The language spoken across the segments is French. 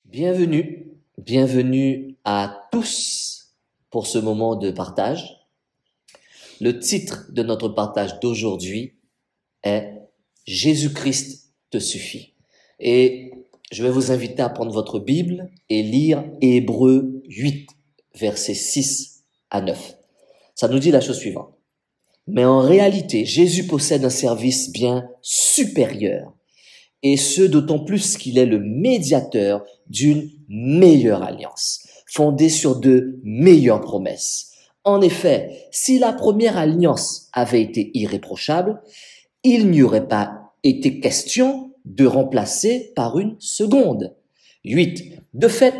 Bienvenue à tous pour ce moment de partage. Le titre de notre partage d'aujourd'hui est « Jésus-Christ te suffit ». Et je vais vous inviter à prendre votre Bible et lire Hébreux 8, versets 6 à 9. Ça nous dit la chose suivante. Mais en réalité, Jésus possède un service bien supérieur. Et ce, d'autant plus qu'il est le médiateur d'une meilleure alliance, fondée sur de meilleures promesses. En effet, si la première alliance avait été irréprochable, il n'y aurait pas été question de remplacer par une seconde. 8. De fait,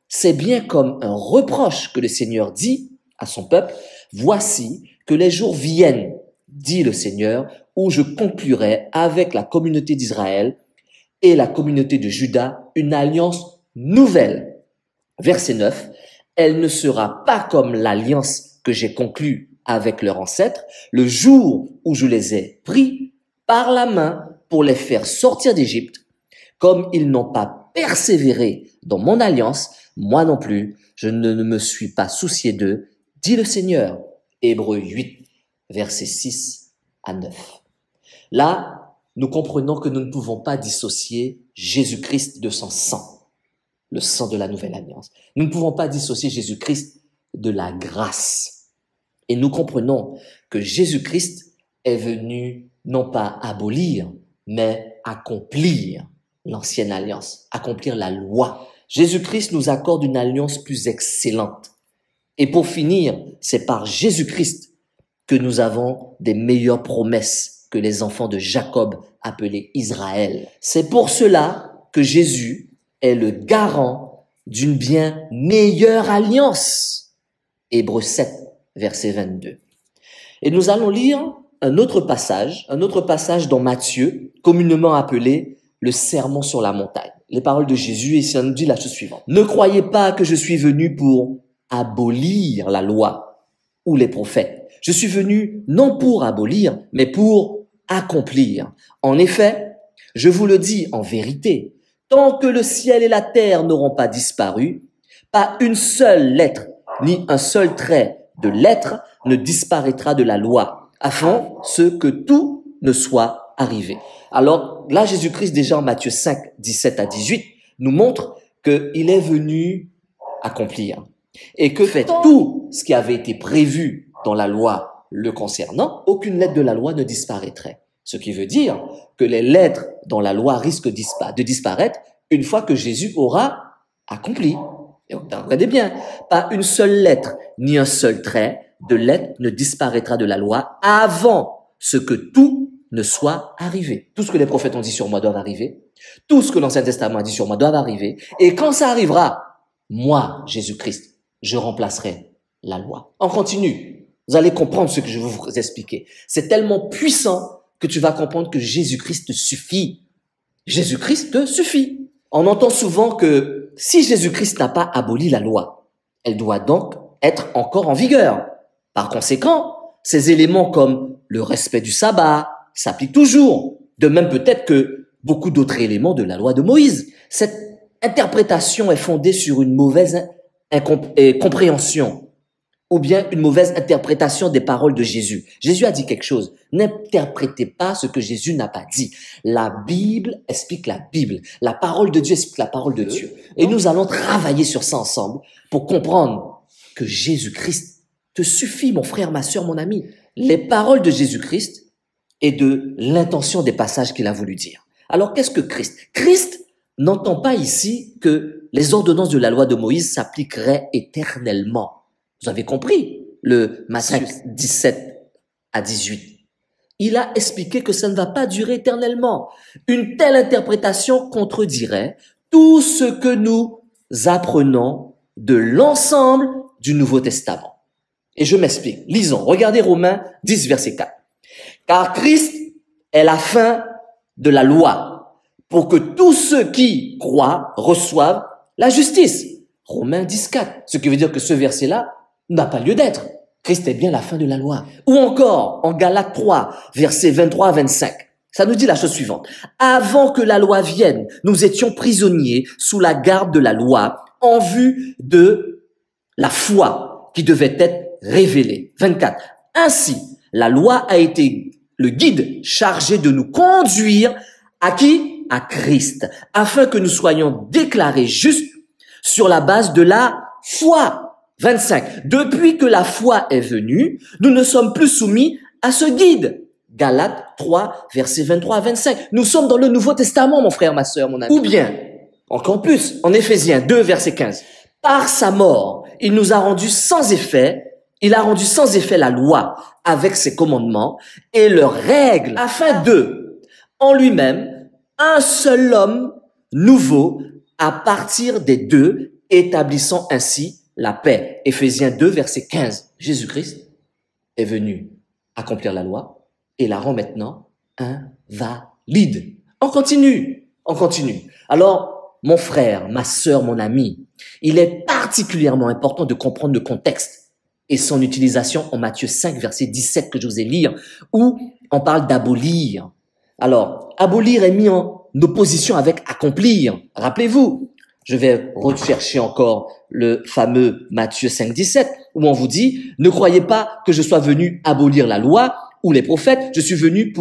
c'est bien comme un reproche que le Seigneur dit à son peuple, « Voici que les jours viennent, dit le Seigneur, où je conclurai avec la communauté d'Israël et la communauté de Juda une alliance nouvelle. » Verset 9, « Elle ne sera pas comme l'alliance que j'ai conclue avec leurs ancêtres, le jour où je les ai pris par la main pour les faire sortir d'Égypte. Comme ils n'ont pas persévéré dans mon alliance, moi non plus, je ne me suis pas soucié d'eux, dit le Seigneur. » Hébreux 8, versets 6 à 9. Là, nous comprenons que nous ne pouvons pas dissocier Jésus-Christ de son sang, le sang de la nouvelle alliance. Nous ne pouvons pas dissocier Jésus-Christ de la grâce. Et nous comprenons que Jésus-Christ est venu non pas abolir, mais accomplir l'ancienne alliance, accomplir la loi. Jésus-Christ nous accorde une alliance plus excellente. Et pour finir, c'est par Jésus-Christ que nous avons des meilleures promesses que les enfants de Jacob appelés Israël. C'est pour cela que Jésus est le garant d'une bien meilleure alliance. Hébreux 7, verset 22. Et nous allons lire un autre passage dans Matthieu, communément appelé le Sermon sur la montagne. Les paroles de Jésus, et ça nous dit la chose suivante. « Ne croyez pas que je suis venu pour abolir la loi ou les prophètes. Je suis venu non pour abolir, mais pour accomplir. En effet, je vous le dis en vérité, tant que le ciel et la terre n'auront pas disparu, pas une seule lettre ni un seul trait de lettre ne disparaîtra de la loi, afin que tout ne soit arrivé. » Alors là, Jésus-Christ, déjà en Matthieu 5, 17 à 18, nous montre qu'il est venu accomplir. Et que fait tout ce qui avait été prévu dans la loi le concernant, aucune lettre de la loi ne disparaîtrait. Ce qui veut dire que les lettres dans la loi risquent de disparaître une fois que Jésus aura accompli. Et regardez bien, pas une seule lettre ni un seul trait de lettre ne disparaîtra de la loi avant que tout ne soit arrivé. Tout ce que les prophètes ont dit sur moi doit arriver. Tout ce que l'Ancien Testament a dit sur moi doit arriver. Et quand ça arrivera, moi, Jésus-Christ, je remplacerai la loi. On continue. Vous allez comprendre ce que je veux vous expliquer. C'est tellement puissant que tu vas comprendre que Jésus-Christ te suffit. Jésus-Christ te suffit. On entend souvent que si Jésus-Christ n'a pas aboli la loi, elle doit donc être encore en vigueur. Par conséquent, ces éléments comme le respect du sabbat s'appliquent toujours. De même peut-être que beaucoup d'autres éléments de la loi de Moïse. Cette interprétation est fondée sur une mauvaise compréhension ou bien une mauvaise interprétation des paroles de Jésus. Jésus a dit quelque chose. N'interprétez pas ce que Jésus n'a pas dit. La Bible explique la Bible. La parole de Dieu explique la parole de Dieu. Et nous allons travailler sur ça ensemble pour comprendre que Jésus-Christ te suffit, mon frère, ma sœur, mon ami. Les paroles de Jésus-Christ et de l'intention des passages qu'il a voulu dire. Alors, qu'est-ce que Christ? Christ n'entend pas ici que les ordonnances de la loi de Moïse s'appliqueraient éternellement. Vous avez compris le Matthieu 17 à 18. Il a expliqué que ça ne va pas durer éternellement. Une telle interprétation contredirait tout ce que nous apprenons de l'ensemble du Nouveau Testament. Et je m'explique. Lisons. Regardez Romains 10, verset 4. « Car Christ est la fin de la loi, pour que tous ceux qui croient reçoivent la justice. » Romains 10, 4. Ce qui veut dire que ce verset-là n'a pas lieu d'être. Christ est bien la fin de la loi. Ou encore, en Galates 3, versets 23 à 25. Ça nous dit la chose suivante. Avant que la loi vienne, nous étions prisonniers sous la garde de la loi en vue de la foi qui devait être révélée. 24. Ainsi, la loi a été le guide chargé de nous conduire à qui? À Christ, afin que nous soyons déclarés justes sur la base de la foi. 25. Depuis que la foi est venue, nous ne sommes plus soumis à ce guide. Galates 3, versets 23 à 25. Nous sommes dans le Nouveau Testament, mon frère, ma sœur, mon ami. Ou bien, encore plus, en Éphésiens 2, verset 15. Par sa mort, il nous a rendu sans effet, il a rendu sans effet la loi avec ses commandements et leurs règles, afin de, en lui-même, un seul homme nouveau à partir des deux, établissant ainsi la paix. Éphésiens 2, verset 15. Jésus-Christ est venu accomplir la loi et la rend maintenant invalide. On continue. Alors, mon frère, ma sœur, mon ami, il est particulièrement important de comprendre le contexte et son utilisation en Matthieu 5, verset 17 que je vous ai lu, où on parle d'abolir. Alors, abolir est mis en opposition avec accomplir. Rappelez-vous, je vais rechercher encore le fameux Matthieu 5, 17, où on vous dit, ne croyez pas que je sois venu abolir la loi ou les prophètes, je suis venu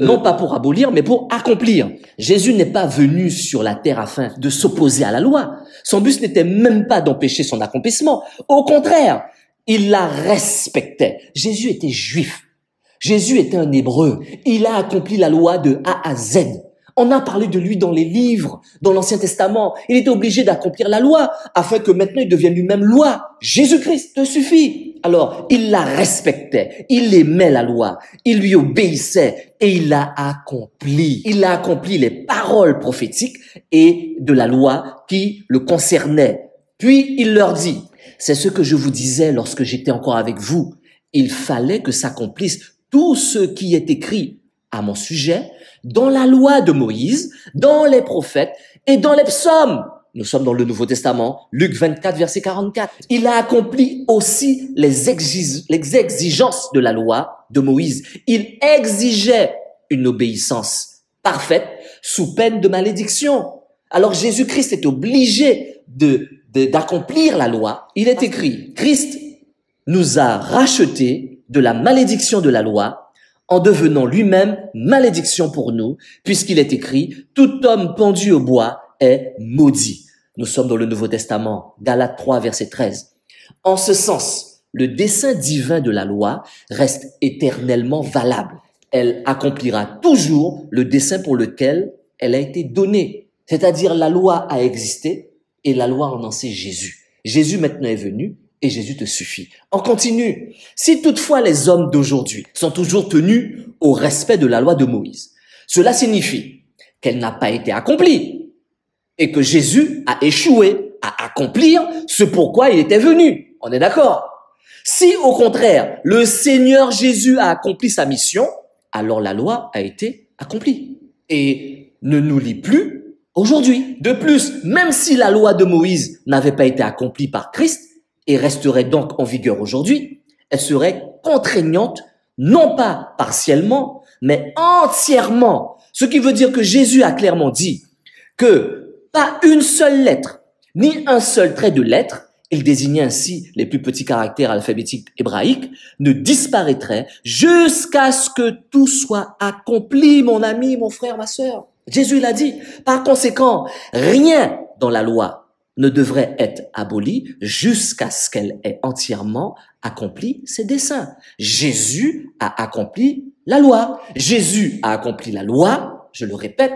non pas pour abolir, mais pour accomplir. Jésus n'est pas venu sur la terre afin de s'opposer à la loi. Son but n'était même pas d'empêcher son accomplissement. Au contraire, il la respectait. Jésus était juif. Jésus était un hébreu. Il a accompli la loi de A à Z. On a parlé de lui dans les livres, dans l'Ancien Testament. Il était obligé d'accomplir la loi afin que maintenant il devienne lui-même loi. Jésus-Christ te suffit. Alors, il la respectait. Il aimait la loi. Il lui obéissait et il l'a accompli. Il a accompli les paroles prophétiques et de la loi qui le concernaient. Puis il leur dit, c'est ce que je vous disais lorsque j'étais encore avec vous. Il fallait que s'accomplisse tout ce qui est écrit à mon sujet dans la loi de Moïse, dans les prophètes et dans les psaumes. Nous sommes dans le Nouveau Testament, Luc 24, verset 44. Il a accompli aussi les exigences de la loi de Moïse. Il exigeait une obéissance parfaite sous peine de malédiction. Alors Jésus-Christ est obligé d'accomplir la loi. Il est écrit, Christ nous a rachetés de la malédiction de la loi en devenant lui-même malédiction pour nous, puisqu'il est écrit, tout homme pendu au bois est maudit. Nous sommes dans le Nouveau Testament, Galates 3, verset 13. En ce sens, le dessein divin de la loi reste éternellement valable. Elle accomplira toujours le dessein pour lequel elle a été donnée. C'est-à-dire la loi a existé et la loi en sait Jésus. Jésus maintenant est venu et Jésus te suffit. On continue. Si toutefois les hommes d'aujourd'hui sont toujours tenus au respect de la loi de Moïse, cela signifie qu'elle n'a pas été accomplie et que Jésus a échoué à accomplir ce pourquoi il était venu. On est d'accord? Si au contraire, le Seigneur Jésus a accompli sa mission, alors la loi a été accomplie et ne nous lie plus aujourd'hui. De plus, même si la loi de Moïse n'avait pas été accomplie par Christ, et resterait donc en vigueur aujourd'hui, elle serait contraignante, non pas partiellement, mais entièrement. Ce qui veut dire que Jésus a clairement dit que pas une seule lettre, ni un seul trait de lettre, il désignait ainsi les plus petits caractères alphabétiques hébraïques, ne disparaîtrait jusqu'à ce que tout soit accompli, mon ami, mon frère, ma sœur. Jésus l'a dit. Par conséquent, rien dans la loi ne devrait être abolie jusqu'à ce qu'elle ait entièrement accompli ses desseins. Jésus a accompli la loi. Jésus a accompli la loi, je le répète,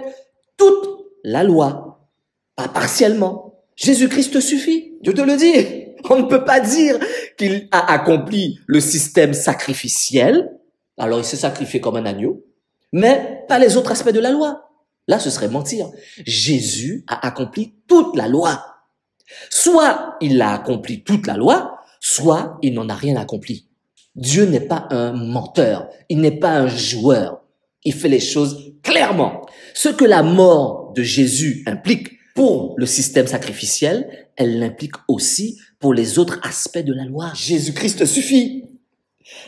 toute la loi, pas partiellement. Jésus-Christ suffit, Dieu te le dit. On ne peut pas dire qu'il a accompli le système sacrificiel, alors il s'est sacrifié comme un agneau, mais pas les autres aspects de la loi. Là, ce serait mentir. Jésus a accompli toute la loi. Soit il a accompli toute la loi, soit il n'en a rien accompli. Dieu n'est pas un menteur, il n'est pas un joueur. Il fait les choses clairement. Ce que la mort de Jésus implique pour le système sacrificiel, elle l'implique aussi pour les autres aspects de la loi. Jésus-Christ suffit.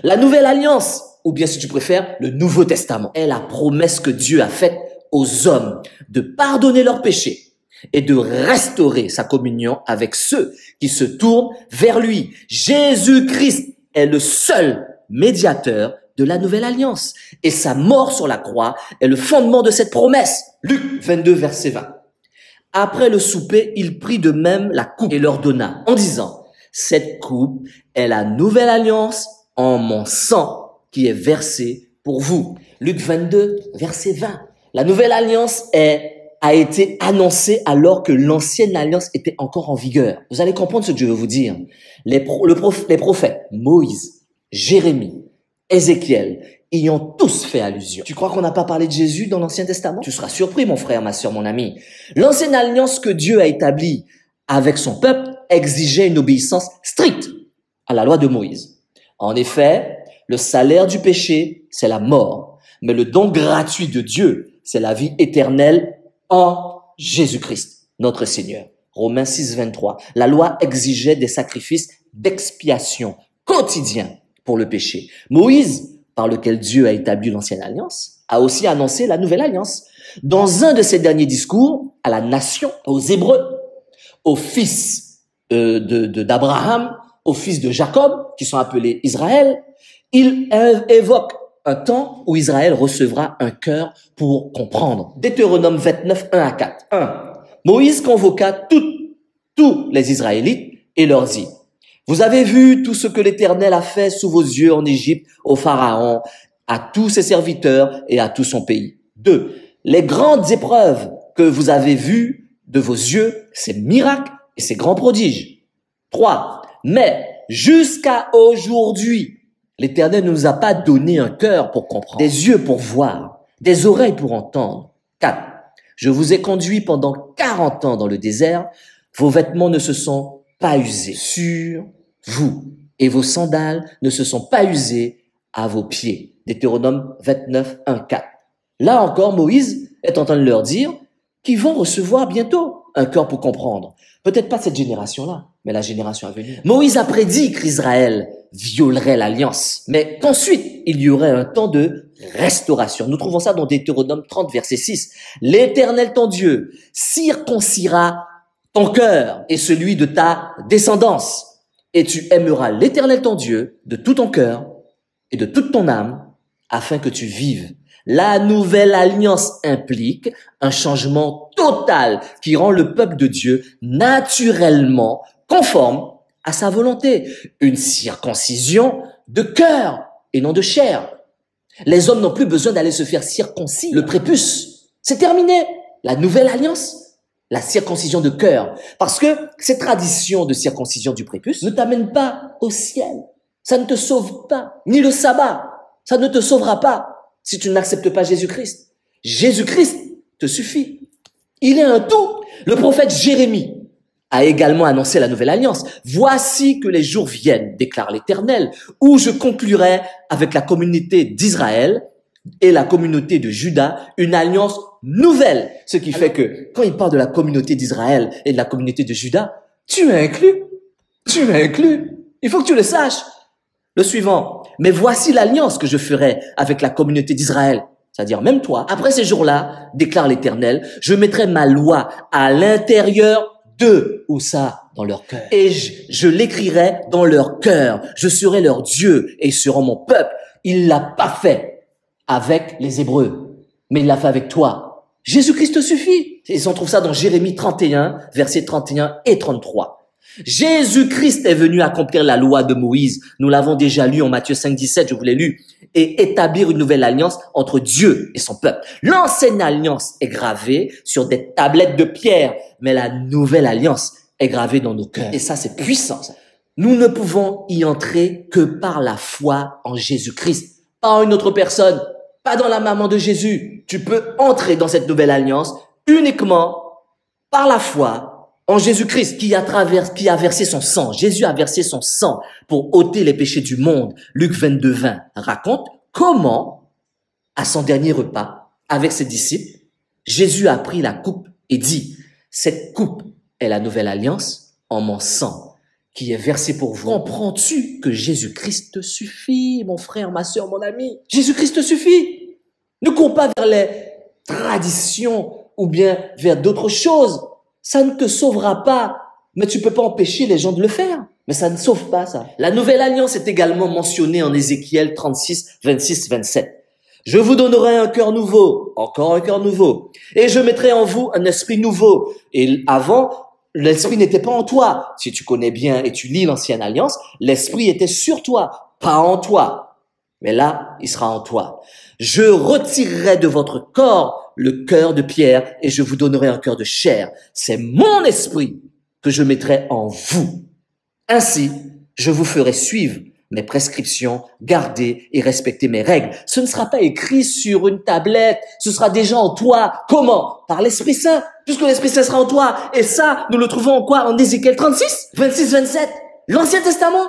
La nouvelle alliance ou bien si tu préfères, le Nouveau Testament, est la promesse que Dieu a faite aux hommes de pardonner leurs péchés et de restaurer sa communion avec ceux qui se tournent vers lui. Jésus-Christ est le seul médiateur de la nouvelle alliance. Et sa mort sur la croix est le fondement de cette promesse. Luc 22, verset 20. Après le souper, il prit de même la coupe et leur donna en disant, cette coupe est la nouvelle alliance en mon sang qui est versé pour vous. Luc 22, verset 20. La nouvelle alliance a été annoncée alors que l'ancienne alliance était encore en vigueur. Vous allez comprendre ce que je veux vous dire. Les prophètes, Moïse, Jérémie, Ézéchiel, y ont tous fait allusion. Tu crois qu'on n'a pas parlé de Jésus dans l'Ancien Testament? Tu seras surpris, mon frère, ma sœur, mon ami. L'ancienne alliance que Dieu a établie avec son peuple exigeait une obéissance stricte à la loi de Moïse. En effet, le salaire du péché, c'est la mort. Mais le don gratuit de Dieu, c'est la vie éternelle en Jésus-Christ, notre Seigneur. Romains 6, 23. La loi exigeait des sacrifices d'expiation quotidiens pour le péché. Moïse, par lequel Dieu a établi l'ancienne alliance, a aussi annoncé la nouvelle alliance. Dans un de ses derniers discours à la nation, aux Hébreux, aux fils d'Abraham, aux fils de Jacob, qui sont appelés Israël, il évoque un temps où Israël recevra un cœur pour comprendre. Deutéronome 29, 1 à 4. 1. Moïse convoqua tous les Israélites et leur dit, vous avez vu tout ce que l'Éternel a fait sous vos yeux en Égypte, au Pharaon, à tous ses serviteurs et à tout son pays. 2. Les grandes épreuves que vous avez vues de vos yeux, ces miracles et ces grands prodiges. 3. Mais jusqu'à aujourd'hui, l'Éternel ne nous a pas donné un cœur pour comprendre, des yeux pour voir, des oreilles pour entendre. 4. Je vous ai conduit pendant 40 ans dans le désert, vos vêtements ne se sont pas usés sur vous et vos sandales ne se sont pas usées à vos pieds. Deutéronome 29, 1, 4. Là encore, Moïse est en train de leur dire qu'ils vont recevoir bientôt un cœur pour comprendre. Peut-être pas cette génération-là, mais la génération à venir. Moïse a prédit qu'Israël violerait l'alliance, mais qu'ensuite il y aurait un temps de restauration. Nous trouvons ça dans Deutéronome 30, verset 6. L'Éternel ton Dieu circoncira ton cœur et celui de ta descendance, et tu aimeras l'Éternel ton Dieu de tout ton cœur et de toute ton âme, afin que tu vives. La nouvelle alliance implique un changement total qui rend le peuple de Dieu naturellement conforme à sa volonté. Une circoncision de cœur et non de chair. Les hommes n'ont plus besoin d'aller se faire circoncire le prépuce. C'est terminé. La nouvelle alliance, la circoncision de cœur. Parce que ces traditions de circoncision du prépuce ne t'amènent pas au ciel. Ça ne te sauve pas. Ni le sabbat. Ça ne te sauvera pas si tu n'acceptes pas Jésus-Christ. Jésus-Christ te suffit. Il est un tout. Le prophète Jérémie a également annoncé la nouvelle alliance. Voici que les jours viennent, déclare l'Éternel, où je conclurai avec la communauté d'Israël et la communauté de Juda une alliance nouvelle. Ce qui fait que quand il parle de la communauté d'Israël et de la communauté de Juda, tu es inclus. Tu es inclus. Il faut que tu le saches. Le suivant. Mais voici l'alliance que je ferai avec la communauté d'Israël. C'est-à-dire même toi. Après ces jours-là, déclare l'Éternel, je mettrai ma loi à l'intérieur d'eux. Où ça? Dans leur cœur. Et je l'écrirai dans leur cœur. Je serai leur Dieu et ils seront mon peuple. Il l'a pas fait avec les Hébreux, mais il l'a fait avec toi. Jésus-Christ te suffit. Et on trouve ça dans Jérémie 31, versets 31 et 33. Jésus-Christ est venu accomplir la loi de Moïse. Nous l'avons déjà lu en Matthieu 5, 17, je vous l'ai lu. Et établir une nouvelle alliance entre Dieu et son peuple. L'ancienne alliance est gravée sur des tablettes de pierre, mais la nouvelle alliance est gravée dans nos cœurs. Et ça, c'est puissant. Ça. Nous ne pouvons y entrer que par la foi en Jésus-Christ, pas en une autre personne, pas dans la maman de Jésus. Tu peux entrer dans cette nouvelle alliance uniquement par la foi en Jésus-Christ qui a versé son sang. Jésus a versé son sang pour ôter les péchés du monde. Luc 22, 20 raconte comment, à son dernier repas avec ses disciples, Jésus a pris la coupe et dit, cette coupe est la nouvelle alliance en mon sang. qui est versé pour vous. Comprends-tu que Jésus-Christ te suffit, mon frère, ma sœur, mon ami? Jésus-Christ te suffit. Ne cours pas vers les traditions ou bien vers d'autres choses. Ça ne te sauvera pas, mais tu peux pas empêcher les gens de le faire. Mais ça ne sauve pas ça. La nouvelle alliance est également mentionnée en Ézéchiel 36, 26, 27. Je vous donnerai un cœur nouveau, encore un cœur nouveau, et je mettrai en vous un esprit nouveau. Et avant, l'esprit n'était pas en toi. Si tu connais bien et tu lis l'ancienne alliance, l'esprit était sur toi, pas en toi. Mais là, il sera en toi. Je retirerai de votre corps le cœur de pierre et je vous donnerai un cœur de chair. C'est mon esprit que je mettrai en vous. Ainsi, je vous ferai suivre mes prescriptions, garder et respecter mes règles. Ce ne sera pas écrit sur une tablette, ce sera déjà en toi. Comment? Par l'Esprit Saint, puisque l'Esprit Saint sera en toi. Et ça, nous le trouvons en quoi? En Ézéchiel 36, 26, 27. L'Ancien Testament.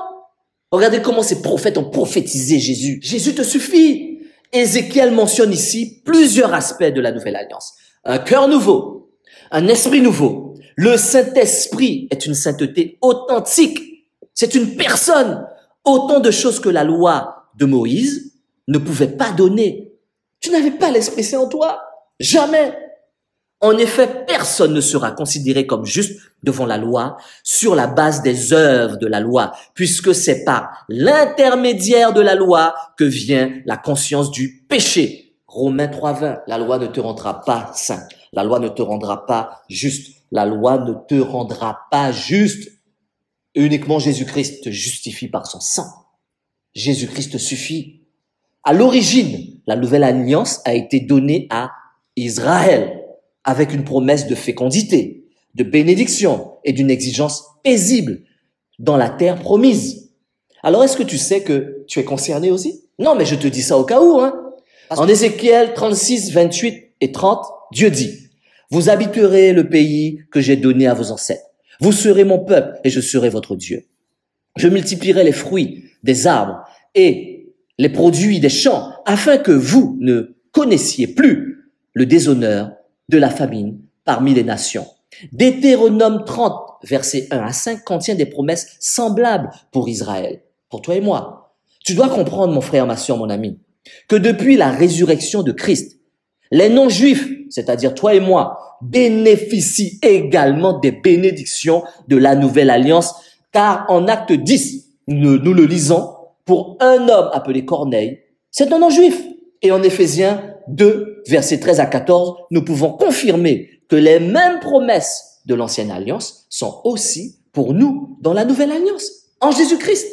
Regardez comment ces prophètes ont prophétisé Jésus. Jésus te suffit. Ézéchiel mentionne ici plusieurs aspects de la Nouvelle Alliance. Un cœur nouveau, un esprit nouveau. Le Saint-Esprit est une sainteté authentique. C'est une personne. Autant de choses que la loi de Moïse ne pouvait pas donner. Tu n'avais pas l'Esprit Saint en toi. Jamais. En effet, personne ne sera considéré comme juste devant la loi sur la base des œuvres de la loi, puisque c'est par l'intermédiaire de la loi que vient la conscience du péché. Romains 3:20. La loi ne te rendra pas saint. La loi ne te rendra pas juste. La loi ne te rendra pas juste. Uniquement Jésus-Christ te justifie par son sang. Jésus-Christ te suffit. À l'origine, la nouvelle alliance a été donnée à Israël avec une promesse de fécondité, de bénédiction et d'une exigence paisible dans la terre promise. Alors, est-ce que tu sais que tu es concerné aussi? Non, mais je te dis ça au cas où, hein. En Ézéchiel 36, 28 et 30, Dieu dit, « Vous habiterez le pays que j'ai donné à vos ancêtres. Vous serez mon peuple et je serai votre Dieu. Je multiplierai les fruits des arbres et les produits des champs afin que vous ne connaissiez plus le déshonneur de la famine parmi les nations. » Deutéronome 30, versets 1 à 5 contient des promesses semblables pour Israël, pour toi et moi. Tu dois comprendre, mon frère, ma soeur, mon ami, que depuis la résurrection de Christ, les non-juifs, c'est-à-dire toi et moi, bénéficient également des bénédictions de la nouvelle alliance, car en Acte 10, nous le lisons, pour un homme appelé Corneille, c'est un non-juif. Et en Éphésiens 2, versets 13 à 14, nous pouvons confirmer que les mêmes promesses de l'ancienne alliance sont aussi pour nous dans la nouvelle alliance, en Jésus-Christ.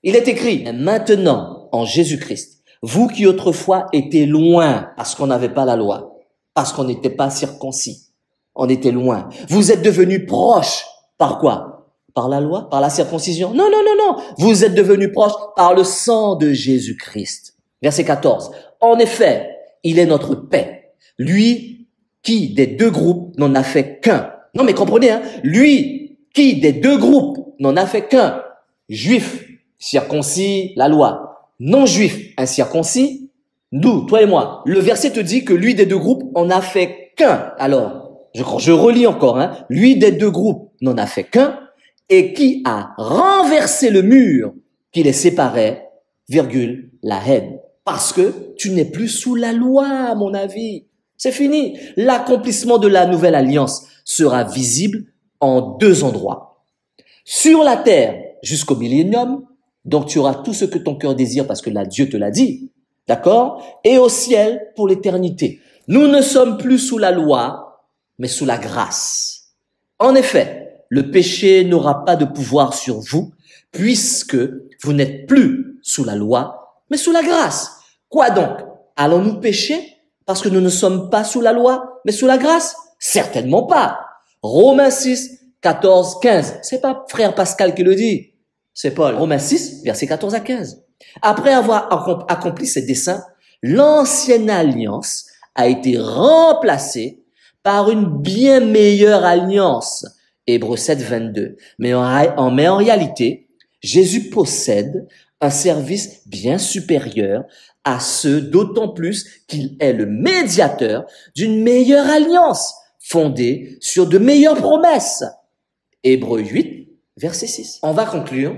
Il est écrit, maintenant, en Jésus-Christ, vous qui autrefois étiez loin parce qu'on n'avait pas la loi, parce qu'on n'était pas circoncis, on était loin. Vous êtes devenus proches. Par quoi? Par la loi? Par la circoncision? Non, non, non, non. Vous êtes devenus proches par le sang de Jésus-Christ. Verset 14. En effet, il est notre paix. Lui qui des deux groupes n'en a fait qu'un. Non, mais comprenez, hein. Lui qui des deux groupes n'en a fait qu'un. Juif, circoncis, la loi. Non-juif, incirconcis, nous, toi et moi. Le verset te dit que lui des deux groupes en a fait qu'un. Alors, je relis encore, hein. Lui des deux groupes n'en a fait qu'un et qui a renversé le mur qui les séparait, virgule, la haine. Parce que tu n'es plus sous la loi, à mon avis. C'est fini. L'accomplissement de la nouvelle alliance sera visible en deux endroits. Sur la terre, jusqu'au millénium, donc tu auras tout ce que ton cœur désire parce que là, Dieu te l'a dit. D'accord? Et au ciel pour l'éternité. Nous ne sommes plus sous la loi, mais sous la grâce. En effet, le péché n'aura pas de pouvoir sur vous, puisque vous n'êtes plus sous la loi, mais sous la grâce. Quoi donc? Allons-nous pécher parce que nous ne sommes pas sous la loi, mais sous la grâce? Certainement pas. Romains 6, 14, 15. C'est pas frère Pascal qui le dit. C'est Paul. Romains 6, versets 14 à 15. Après avoir accompli ses desseins, l'ancienne alliance a été remplacée par une bien meilleure alliance. Hébreux 7, 22. Mais en réalité, Jésus possède un service bien supérieur à ceux, d'autant plus qu'il est le médiateur d'une meilleure alliance, fondée sur de meilleures promesses. Hébreux 8, verset 6. On va conclure.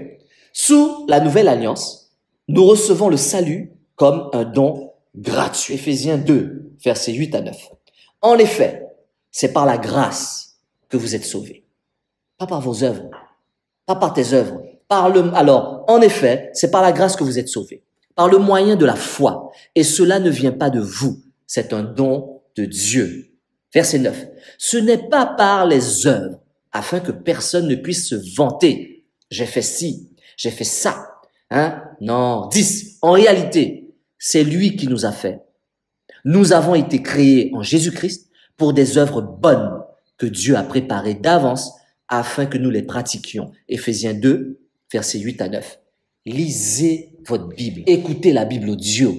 Sous la nouvelle alliance, nous recevons le salut comme un don gratuit. Éphésiens 2, versets 8 à 9. En effet, c'est par la grâce que vous êtes sauvés. Pas par vos œuvres, pas par tes œuvres. Alors, en effet, c'est par la grâce que vous êtes sauvés, par le moyen de la foi. Et cela ne vient pas de vous, c'est un don de Dieu. Verset 9. Ce n'est pas par les œuvres, afin que personne ne puisse se vanter. J'ai fait ci, j'ai fait ça. Non. 10. En réalité, c'est lui qui nous a fait. Nous avons été créés en Jésus-Christ pour des œuvres bonnes que Dieu a préparées d'avance afin que nous les pratiquions. Éphésiens 2, versets 8 à 9. Lisez votre Bible. Écoutez la Bible audio.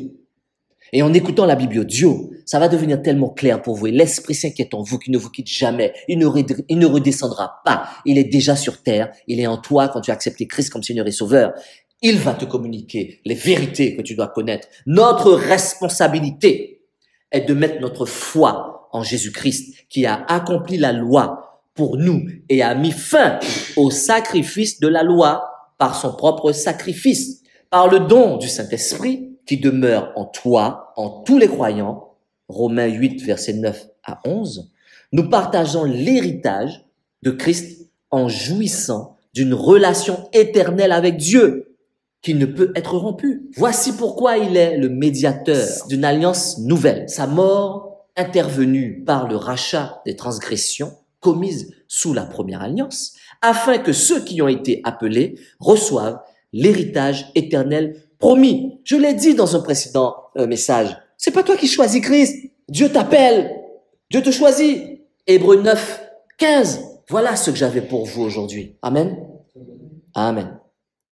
Et en écoutant la Bible audio, ça va devenir tellement clair pour vous. Et l'Esprit Saint qui est en vous, qui ne vous quitte jamais, il ne redescendra pas. Il est déjà sur terre. Il est en toi quand tu as accepté Christ comme Seigneur et Sauveur. Il va te communiquer les vérités que tu dois connaître. Notre responsabilité est de mettre notre foi en Jésus-Christ qui a accompli la loi pour nous et a mis fin au sacrifice de la loi par son propre sacrifice, par le don du Saint-Esprit qui demeure en toi, en tous les croyants. Romains 8, versets 9 à 11. Nous partageons l'héritage de Christ en jouissant d'une relation éternelle avec Dieu qui ne peut être rompue. Voici pourquoi il est le médiateur d'une alliance nouvelle. Sa mort intervenue par le rachat des transgressions commises sous la première alliance, afin que ceux qui ont été appelés reçoivent l'héritage éternel promis. Je l'ai dit dans un précédent message. C'est pas toi qui choisis Christ. Dieu t'appelle. Dieu te choisit. Hébreux 9, 15. Voilà ce que j'avais pour vous aujourd'hui. Amen. Amen.